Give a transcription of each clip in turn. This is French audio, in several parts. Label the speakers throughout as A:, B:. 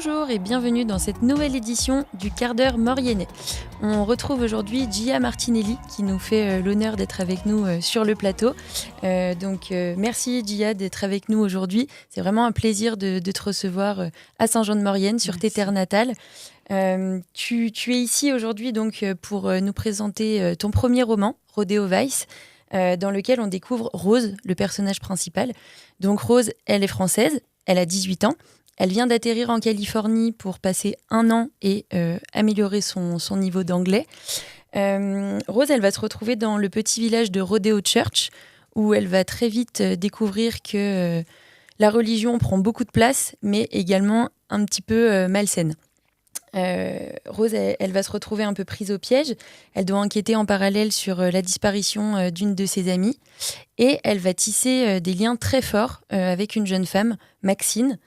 A: Bonjour et bienvenue dans cette nouvelle édition du quart d'heure Mauriennais. On retrouve aujourd'hui Gia Martinelli qui nous fait l'honneur d'être avec nous sur le plateau. Merci Gia d'être avec nous aujourd'hui. C'est vraiment un plaisir de te recevoir à Saint-Jean-de-Maurienne sur tes terres natales. Tu es ici aujourd'hui donc pour nous présenter ton premier roman, Rodeo Vice, dans lequel on découvre Rose, le personnage principal. Donc Rose, elle est française, elle a 18 ans. Elle vient d'atterrir en Californie pour passer 1 an et améliorer son niveau d'anglais. Rose, elle va se retrouver dans le petit village de Rodeo Church, où elle va très vite découvrir que la religion prend beaucoup de place, mais également un petit peu malsaine. Rose, elle va se retrouver un peu prise au piège. Elle doit enquêter en parallèle sur la disparition d'une de ses amies. Et elle va tisser des liens très forts avec une jeune femme, Maxine,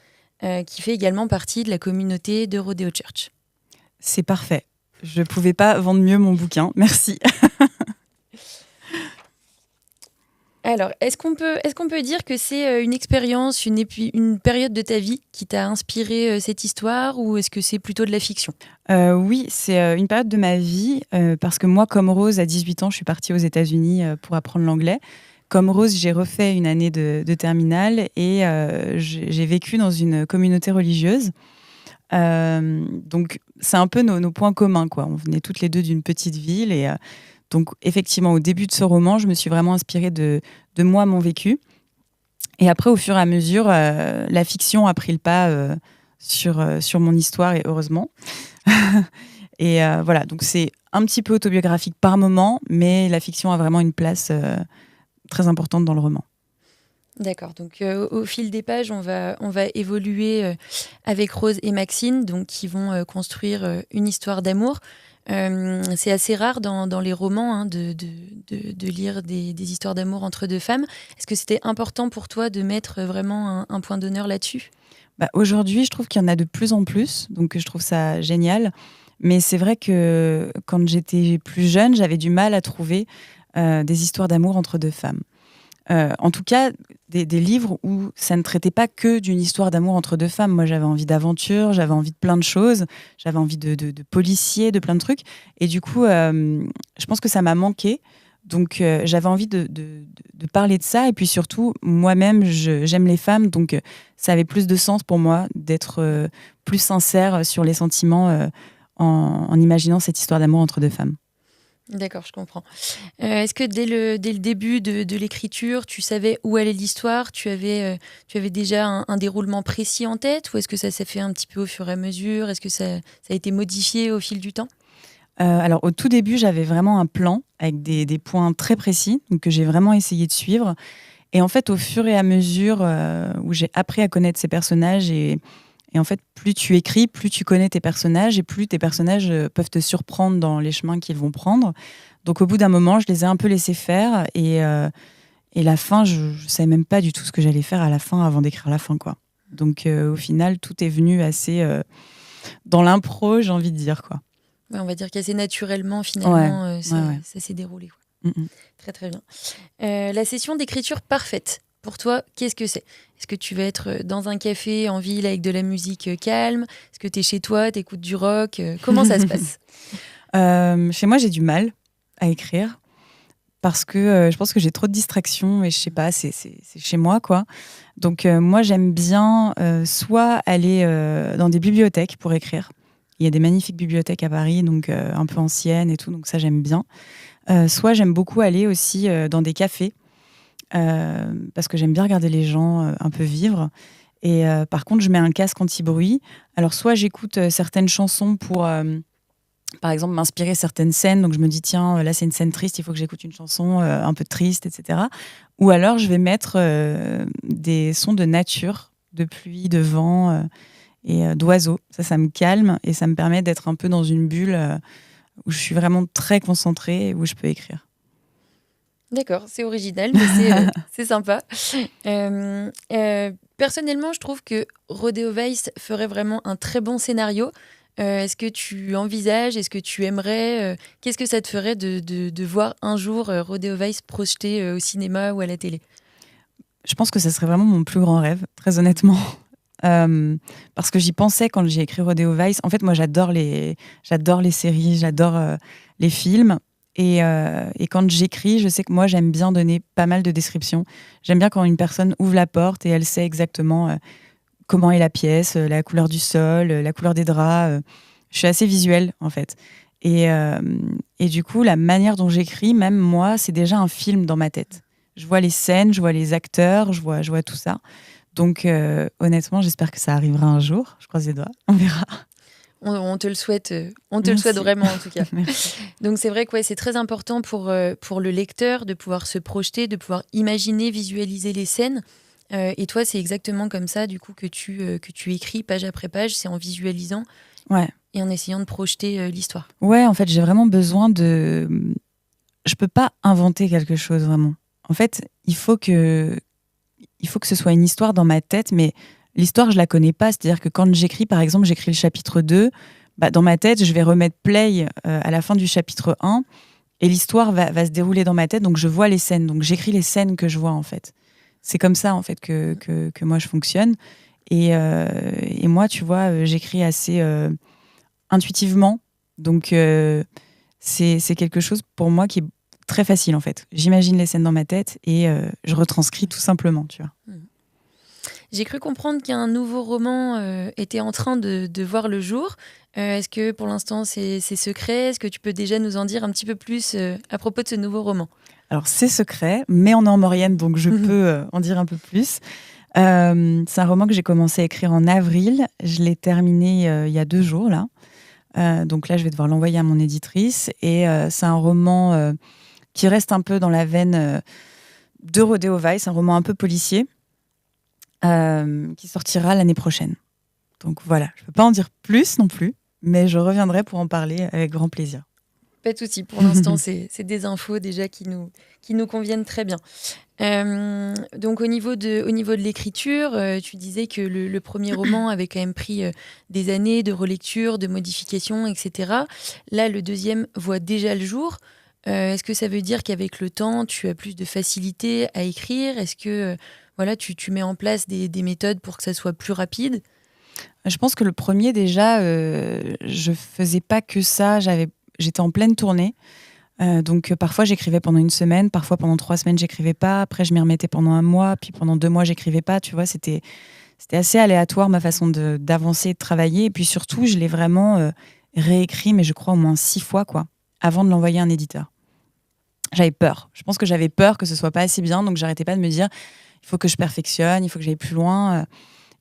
A: qui fait également partie de la communauté de Rodeo Church.
B: C'est parfait. Je ne pouvais pas vendre mieux mon bouquin. Merci.
A: Alors, est-ce qu'on peut dire que c'est une expérience, une période de ta vie qui t'a inspiré cette histoire, ou est-ce que c'est plutôt de la fiction ?
B: Oui, c'est une période de ma vie, parce que moi, comme Rose, à 18 ans, je suis partie aux États-Unis pour apprendre l'anglais. Comme Rose, j'ai refait une année de terminale et j'ai vécu dans une communauté religieuse. Donc, c'est un peu nos points communs, quoi. On venait toutes les deux d'une petite ville et donc, effectivement, au début de ce roman, je me suis vraiment inspirée de moi, mon vécu. Et après, au fur et à mesure, la fiction a pris le pas sur mon histoire, et heureusement. Et voilà, donc c'est un petit peu autobiographique par moment, mais la fiction a vraiment une place très importante dans le roman.
A: D'accord, donc au fil des pages, on va évoluer avec Rose et Maxine, donc, qui vont construire une histoire d'amour. C'est assez rare dans les romans de lire des histoires d'amour entre deux femmes. Est-ce que c'était important pour toi de mettre vraiment un point d'honneur là-dessus ?
B: Aujourd'hui, je trouve qu'il y en a de plus en plus, donc je trouve ça génial. Mais c'est vrai que quand j'étais plus jeune, j'avais du mal à trouver des histoires d'amour entre deux femmes. En tout cas, des livres où ça ne traitait pas que d'une histoire d'amour entre deux femmes. Moi, j'avais envie d'aventure, j'avais envie de plein de choses, j'avais envie de policiers, de plein de trucs. Et du coup, je pense que ça m'a manqué. Donc, j'avais envie de parler de ça. Et puis surtout, moi-même, j'aime les femmes. Donc, ça avait plus de sens pour moi d'être plus sincère sur les sentiments en imaginant cette histoire d'amour entre deux femmes.
A: D'accord, je comprends. Est-ce que dès le début de l'écriture, tu savais où allait l'histoire ? Tu avais déjà un déroulement précis en tête, ou est-ce que ça s'est fait un petit peu au fur et à mesure ? Est-ce que ça a été modifié au fil du temps ?
B: Alors, au tout début, j'avais vraiment un plan avec des points très précis, donc que j'ai vraiment essayé de suivre. Et en fait, au fur et à mesure où j'ai appris à connaître ces personnages, et en fait, plus tu écris, plus tu connais tes personnages, et plus tes personnages peuvent te surprendre dans les chemins qu'ils vont prendre. Donc, au bout d'un moment, je les ai un peu laissés faire. Et la fin, je ne savais même pas du tout ce que j'allais faire à la fin avant d'écrire la fin, quoi. Donc, au final, tout est venu assez dans l'impro, j'ai envie de dire, quoi.
A: Ouais, on va dire qu'assez naturellement, finalement, ça s'est déroulé, quoi.
B: Mm-mm.
A: Très, très bien. La session d'écriture parfaite, pour toi, qu'est-ce que c'est ? Est-ce que tu vas être dans un café en ville avec de la musique calme ? Est-ce que tu es chez toi, tu écoutes du rock ? Comment ça se passe ?
B: Chez moi, j'ai du mal à écrire parce que je pense que j'ai trop de distractions et je sais pas, c'est chez moi, quoi. Donc, moi, j'aime bien soit aller dans des bibliothèques pour écrire. Il y a des magnifiques bibliothèques à Paris, donc un peu anciennes et tout, donc ça, j'aime bien. Soit j'aime beaucoup aller aussi dans des cafés, parce que j'aime bien regarder les gens un peu vivre. Et par contre, je mets un casque anti-bruit. Alors, soit j'écoute certaines chansons pour, par exemple, m'inspirer certaines scènes. Donc, je me dis, tiens, là, c'est une scène triste, il faut que j'écoute une chanson un peu triste, etc. Ou alors, je vais mettre des sons de nature, de pluie, de vent et d'oiseaux. Ça me calme et ça me permet d'être un peu dans une bulle où je suis vraiment très concentrée et où je peux écrire.
A: D'accord, c'est original, mais c'est sympa. Personnellement, je trouve que Rodeo Vice ferait vraiment un très bon scénario. Est-ce que tu envisages, est-ce que tu aimerais, qu'est-ce que ça te ferait de voir un jour Rodeo Vice projeté au cinéma ou à la télé ?
B: Je pense que ça serait vraiment mon plus grand rêve, très honnêtement. parce que j'y pensais quand j'ai écrit Rodeo Vice. En fait, moi, j'adore les séries, j'adore les films. Et quand j'écris, je sais que moi, j'aime bien donner pas mal de descriptions. J'aime bien quand une personne ouvre la porte et elle sait exactement comment est la pièce, la couleur du sol, la couleur des draps. Je suis assez visuelle, en fait. Et du coup, la manière dont j'écris, même moi, c'est déjà un film dans ma tête. Je vois les scènes, je vois les acteurs, je vois tout ça. Donc, honnêtement, j'espère que ça arrivera un jour. Je croise les doigts, on verra.
A: On te le souhaite,
B: Merci.
A: vraiment en tout cas.
B: Merci.
A: Donc c'est vrai que c'est très important pour le lecteur de pouvoir se projeter, de pouvoir imaginer, visualiser les scènes. Et toi, c'est exactement comme ça du coup que tu écris page après page, c'est en visualisant et en essayant de projeter l'histoire.
B: Ouais, en fait, j'ai vraiment besoin de... Je peux pas inventer quelque chose vraiment. En fait, il faut que ce soit une histoire dans ma tête, mais l'histoire, je la connais pas. C'est-à-dire que quand j'écris, par exemple, j'écris le chapitre 2, dans ma tête, je vais remettre play à la fin du chapitre 1, et l'histoire va se dérouler dans ma tête, donc je vois les scènes. Donc j'écris les scènes que je vois, en fait. C'est comme ça, en fait, que moi, je fonctionne. Et moi, tu vois, j'écris assez intuitivement. Donc, c'est quelque chose, pour moi, qui est très facile, en fait. J'imagine les scènes dans ma tête et je retranscris tout simplement, tu vois.
A: J'ai cru comprendre qu'un nouveau roman était en train de voir le jour. Est-ce que pour l'instant c'est secret? Est-ce que tu peux déjà nous en dire un petit peu plus à propos de ce nouveau roman?
B: Alors c'est secret, mais on est en Maurienne, donc je peux en dire un peu plus. C'est un roman que j'ai commencé à écrire en avril. Je l'ai terminé il y a 2 jours, là. Donc là, je vais devoir l'envoyer à mon éditrice. Et c'est un roman qui reste un peu dans la veine de Rodeo Vice, un roman un peu policier, qui sortira l'année prochaine. Donc voilà, je ne peux pas en dire plus non plus, mais je reviendrai pour en parler avec grand plaisir.
A: Pas de souci, pour l'instant, c'est des infos déjà qui nous conviennent très bien. Donc au niveau de l'écriture, tu disais que le premier roman avait quand même pris des années de relecture, de modification, etc. Là, le deuxième voit déjà le jour. Est-ce que ça veut dire qu'avec le temps, tu as plus de facilité à écrire? Est-ce que tu mets en place des méthodes pour que ça soit plus rapide?
B: Je pense que le premier, déjà, je faisais pas que ça. J'étais en pleine tournée. Donc parfois j'écrivais pendant 1 semaine, parfois pendant 3 semaines j'écrivais pas, après je m'y remettais pendant 1 mois, puis pendant 2 mois j'écrivais pas, tu vois, c'était assez aléatoire ma façon d'avancer et de travailler. Et puis surtout, je l'ai vraiment réécrit, mais je crois au moins 6 fois, quoi, avant de l'envoyer à un éditeur. J'avais peur. Je pense que j'avais peur que ce soit pas assez bien, donc j'arrêtais pas de me dire il faut que je perfectionne, il faut que j'aille plus loin.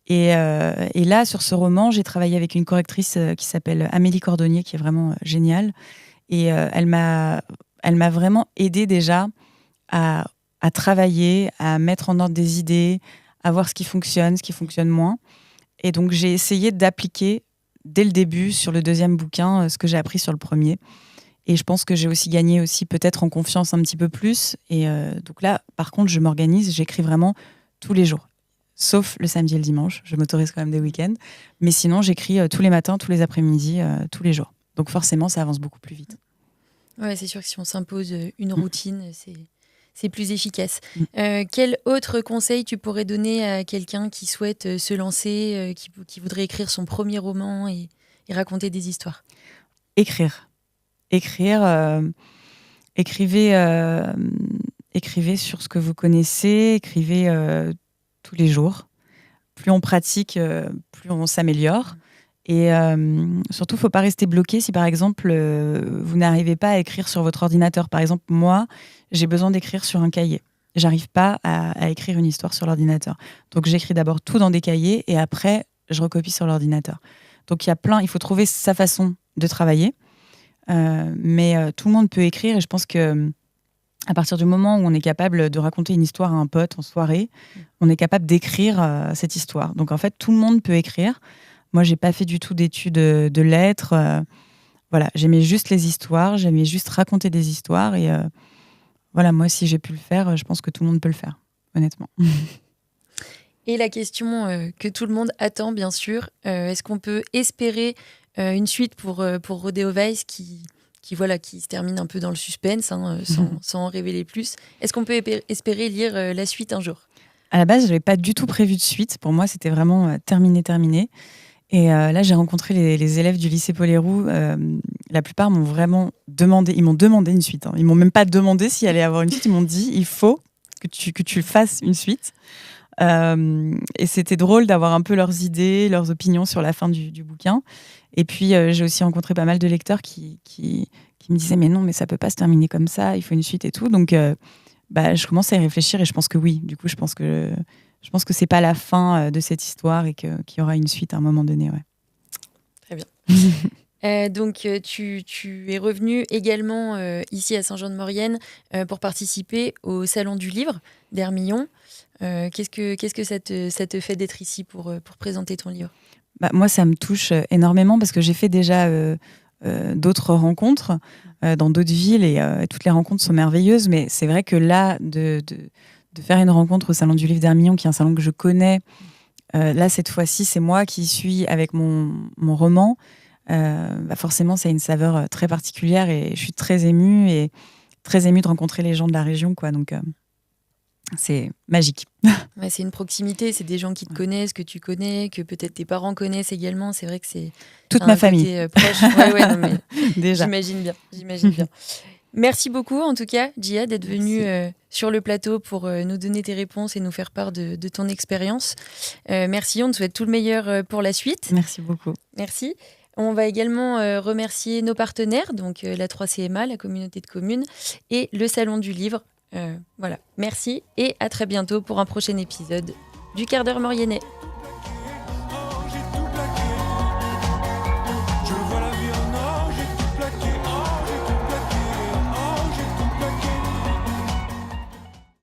B: Et là, sur ce roman, j'ai travaillé avec une correctrice qui s'appelle Amélie Cordonnier, qui est vraiment géniale. Et elle m'a vraiment aidée déjà à travailler, à mettre en ordre des idées, à voir ce qui fonctionne moins. Et donc, j'ai essayé d'appliquer dès le début sur le deuxième bouquin ce que j'ai appris sur le premier. Et je pense que j'ai aussi gagné aussi peut-être en confiance un petit peu plus. Et donc là, par contre, je m'organise, j'écris vraiment tous les jours. Sauf le samedi et le dimanche. Je m'autorise quand même des week-ends. Mais sinon, j'écris tous les matins, tous les après-midi, tous les jours. Donc forcément, ça avance beaucoup plus vite.
A: Ouais, c'est sûr que si on s'impose une routine, c'est plus efficace. Quel autre conseil tu pourrais donner à quelqu'un qui souhaite se lancer, qui voudrait écrire son premier roman et raconter des histoires?
B: Écrire. Écrivez sur ce que vous connaissez, écrivez tous les jours. Plus on pratique, plus on s'améliore. Et surtout, il ne faut pas rester bloqué si, par exemple, vous n'arrivez pas à écrire sur votre ordinateur. Par exemple, moi, j'ai besoin d'écrire sur un cahier. J'arrive pas à écrire une histoire sur l'ordinateur. Donc, j'écris d'abord tout dans des cahiers et après, je recopie sur l'ordinateur. Donc, il faut trouver sa façon de travailler. Mais tout le monde peut écrire et je pense que à partir du moment où on est capable de raconter une histoire à un pote en soirée, on est capable d'écrire cette histoire. Donc en fait, tout le monde peut écrire. Moi, j'ai pas fait du tout d'études de lettres. Voilà, j'aimais juste les histoires, j'aimais juste raconter des histoires. Et voilà, moi, si j'ai pu le faire, je pense que tout le monde peut le faire, honnêtement.
A: Et la question que tout le monde attend, bien sûr, est-ce qu'on peut espérer une suite pour Rodeo Vice qui se termine un peu dans le suspense, sans en révéler plus? Est-ce qu'on peut espérer lire la suite un jour?
B: À la base, je n'avais pas du tout prévu de suite. Pour moi, c'était vraiment terminé. Et là, j'ai rencontré les élèves du lycée Paul-Héroux. La plupart m'ont vraiment demandé, ils m'ont demandé une suite. Ils m'ont même pas demandé s'il allait y avoir une suite. Ils m'ont dit, il faut que tu fasses une suite. Et c'était drôle d'avoir un peu leurs idées, leurs opinions sur la fin du bouquin. Et puis, j'ai aussi rencontré pas mal de lecteurs qui me disaient, mais non, mais ça peut pas se terminer comme ça, il faut une suite et tout. Donc, je commence à y réfléchir et je pense que oui. Du coup, je pense que c'est pas la fin de cette histoire et qu'il y aura une suite à un moment donné. Ouais.
A: Très bien. Donc, tu es revenu également ici à Saint-Jean-de-Maurienne pour participer au Salon du Livre d'Hermillon. Qu'est-ce que ça te fait d'être ici pour présenter ton livre ?
B: Moi, ça me touche énormément parce que j'ai fait déjà d'autres rencontres dans d'autres villes et toutes les rencontres sont merveilleuses. Mais c'est vrai que là, de faire une rencontre au Salon du Livre d'Hermillon, qui est un salon que je connais, là, cette fois-ci, c'est moi qui suis avec mon roman. Forcément, ça a une saveur très particulière et je suis très émue de rencontrer les gens de la région, quoi. Donc, c'est magique.
A: Ouais, c'est une proximité, c'est des gens qui te connaissent, que tu connais, que peut-être tes parents connaissent également. C'est vrai que c'est
B: toute ma famille.
A: Proche. Ouais, non, mais
B: déjà.
A: J'imagine bien. Merci beaucoup, en tout cas, Djia, d'être venue sur le plateau pour nous donner tes réponses et nous faire part de ton expérience. Merci, on te souhaite tout le meilleur pour la suite.
B: Merci beaucoup.
A: Merci. On va également remercier nos partenaires, donc la 3CMA, la communauté de communes, et le Salon du Livre. Voilà, merci et à très bientôt pour un prochain épisode du Quart d'heure Mauriennais.